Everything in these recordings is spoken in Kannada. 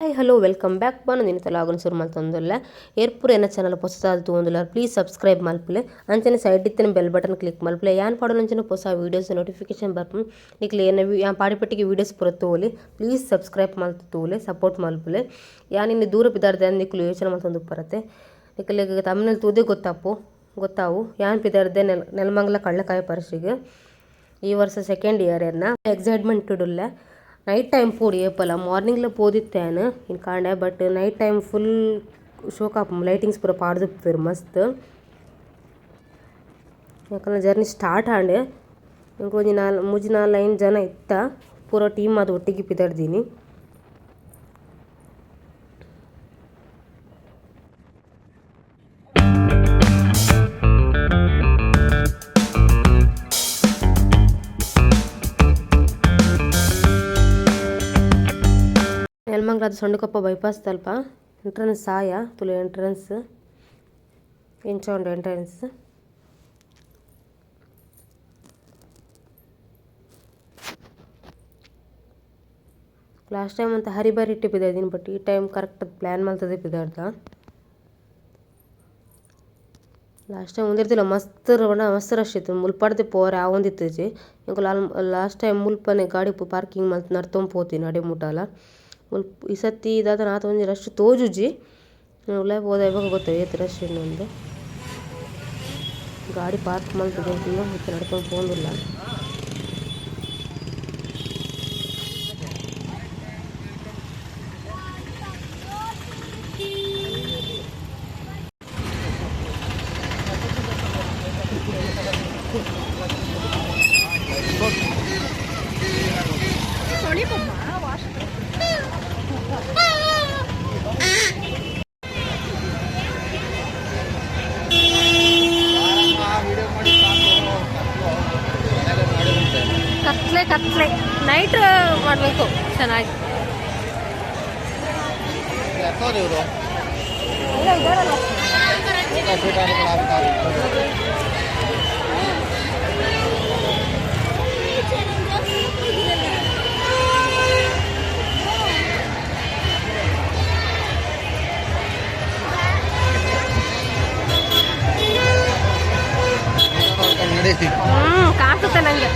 hi hello welcome back Banu ನಿನ್ನ ಆಗೋನ್ ಸುರು ಮಲ್ತೊಂದುಲ್ಲ ಏರ್ಪುರ ಎನ್ನ ಚಾನಲ್ ಹೊಸದಾದ ತೂಂದುಲ್ಲ ಪ್ಲೀಸ್ ಸಬ್ಸ್ಕ್ರೈಬ್ ಮಲ್ಪಲೆ ಅಂಚನೆ ಸೈಡ್ ಇತ್ತಿನ ಬೆಲ್ ಬಟನ್ ಕ್ಲಿಕ್ ಮಲ್ಪಲೆ ಯಾನ್ ಪಾಡೋನಂಚನೆ ಹೊಸ ವೀಡಿಯೋಸ್ ನೋಟಿಫಿಕೇಶನ್ ಬರ್ಪುಂಡು ನಿಕ್ಲೆ ಯಾನ್ ಪಾಡಿಪಟ್ಟಿಗೆ ವೀಡಿಯೋಸ್ ಪೂರ ತೋಲಿ ಪ್ಲೀಸ್ ಸಬ್ಸ್ಕ್ರೈಬ್ ಮಲ್ತು ತೋಲೆ ಸಪೋರ್ಟ್ ಮಲ್ಪಲೆ ಯಾನ್ ಇನ್ನು ದೂರ ಬಿದ್ದಾರ್ದೆ ಅಂದ್ ನಿಕ್ಲು ಯೋಚನೆ ಮಲ್ತೊಂದು ಬರತ್ತೆ ನಿಕ್ಲೆ ತಮ್ಮನಲ್ಲಿ ತೂದೇ ಗೊತ್ತಾವು ಯಾನ್ ಬಿದ್ದಾರ್ದೆ ನೆಲಮಂಗಲ ಕಳ್ಳಕಾಯಿ ಪರಿಷೆಗೆ ಈ ವರ್ಷ ಸೆಕೆಂಡ್ ಇಯರ್ ಎನ್ನ ಎಕ್ಸೈಟ್ಮೆಂಟ್ ಇಡುಲ್ಲ ನೈಟ್ ಟೈಮ್ ಪೋಡಿ ಏಪಲ ಮಾರ್ನಿಂಗ್ಲ ಪೋದಿತ್ತೇನು ಇನ್ನು ಕಾಂಡೆ ಬಟ್ ನೈಟ್ ಟೈಮ್ ಫುಲ್ ಶೋಕಾಪ್ ಲೈಟಿಂಗ್ಸ್ ಪೂರ ಪಾಡ್ದಿಪ್ಪೇರು ಮಸ್ತ್ ಯಾಕಂದ್ರೆ ಜರ್ನಿ ಸ್ಟಾರ್ಟ್ ಆಂಡೆ ಇಂಕೊಂಜಿ ಮೂಜಿ 4-5 ಜನ ಇತ್ತ ಪೂರ ಟೀಮ್ ಅದು ಒಟ್ಟಿಗೆ ಬಿದ್ದಾಡ್ದೀನಿ ನೆಲಮಂಗಲದ ಸೊಂಡಕೊಪ್ಪ ಬೈಪಾಸ್ ತಲ್ಪ ಎಂಟ್ರೆನ್ಸ್ ಸಾಯ ತುಳು ಎಂಟ್ರೆನ್ಸ್ ಇಂಚೌಂಡ್ ಎಂಟ್ರೆನ್ಸ್ ಲಾಸ್ಟ್ ಟೈಮ್ ಅಂತ ಹರಿಬರಿ ಇಟ್ಟು ಬಿದ್ದಾದೀನಿ ಬಟ್ ಈ ಟೈಮ್ ಕರೆಕ್ಟ್ ಪ್ಲ್ಯಾನ್ ಮಾಡ್ತದೆ ಬಿದ್ದಾಡ್ದ ಲಾಸ್ಟ್ ಟೈಮ್ ಒಂದಿರ್ತಿಲ್ಲ ಮಸ್ತ್ ರಶ್ ಇತ್ತು ಮುಲ್ಪಾಡ್ದೆ ಪೋರೆ ಆ ಒಂದಿತ್ತಜಿ ಇಂಕ ಲಾಸ್ಟ್ ಟೈಮ್ ಮುಲ್ಪನೆ ಗಾಡಿ ಪಾರ್ಕಿಂಗ್ ಮಲ್ತು ನಡ್ತೊಂದು ಪೋತೀನಿ ಅಡೆ ಮುಟ್ಟಲ್ಲ ಈ ಸತಿ ಇದಾದ ನಾತ ಒಂಜಿ ರಶ್ ತೋಜುಜಿ ಉಲ್ಲ ಹೋದ ಇವಾಗ ಗೊತ್ತಾಗ ಏತ್ ರಶ್ ಇನ್ನೊಂದು ಗಾಡಿ ಪಾರ್ಕ್ ಮಲ್ತದೆ ಮತ್ತೆ ನಡ್ಕೊಂಡು ಹೋಗಿಲ್ಲ ಕತ್ಲೆ ನೈಟ್ ಮಾಡಬೇಕು ಚೆನ್ನಾಗಿ ಕಾಣ್ಸುತ್ತೆ ನಂಗೆ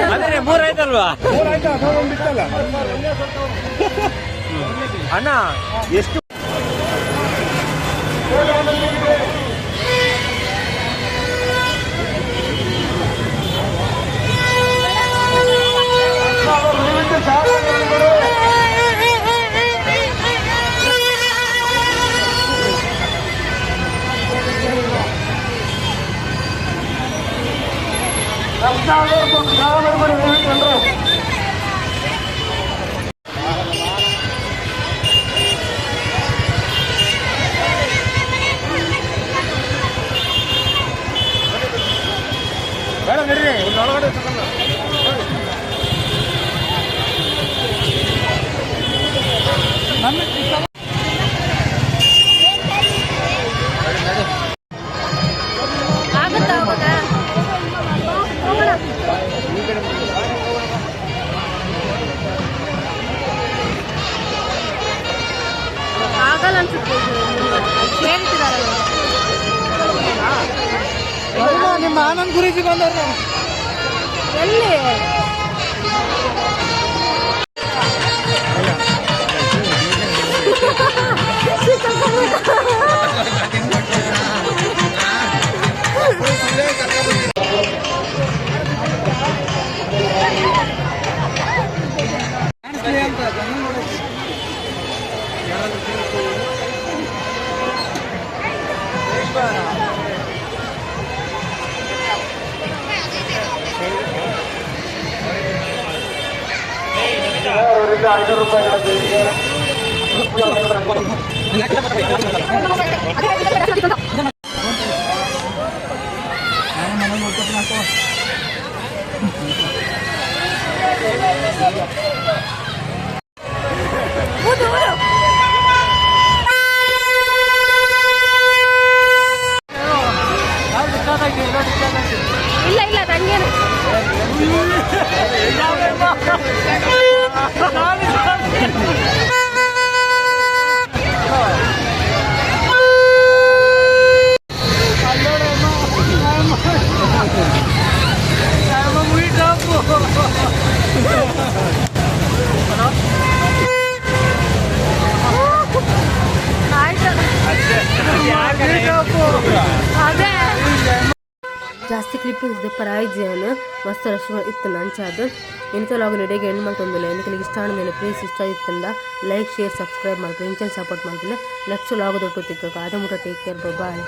ಅದೇ ಮೂರಾಯ್ತಲ್ವಾ ಅಣ್ಣ ಎಷ್ಟು ಬೇಡ ನಡ್ರಿ ಒಳಗಡೆ ಆಗಲ್ಲ ಅನ್ಸುತ್ತೆ ಹೇಳಿದ್ದಾರೆ ನಿಮ್ಮ ಆನಂದ್ ಗುರುಜಿ ಬಂದವ್ರು ಎಲ್ಲಿ ಇಲ್ಲ ಇಲ್ಲ ನಂಗೇನು ಅದೇ ಜಾಸ್ತಿ ಕ್ಲಿಪ್ಪಿಂಗ್ಸ್ ಪರ ಐಜಿಯನ್ನು ಮಸ್ತ್ ರಶ್ ಇತ್ತು ನಂಚಾದ ಎಂತ ಲಾಗ್ ನಡೆಗೆ ಹೆಣ್ಣು ಮಾಡ್ತೊಂದಿಲ್ಲ ಎಂದಕ್ಕೆ ಇಷ್ಟ ಆಡಿದ ಪ್ಲೀಸ್ ಇಷ್ಟ ಇತ್ತಂದ ಲೈಕ್ ಶೇರ್ ಸಬ್ಸ್ಕ್ರೈಬ್ ಮಾಡ್ಕೊಳ್ಳಿ ಇಂಚನ್ ಸಪೋರ್ಟ್ ಮಾಡ್ಕೊಳ್ಳಿ ನೆಕ್ಸ್ಟ್ ಲಾಗ್ ದೊಡ್ಡ ತಿಕ್ಕ ಅದ ಮುಟ್ಟ ಟೇಕ್ ಕೇರ್ ಬಾಯ್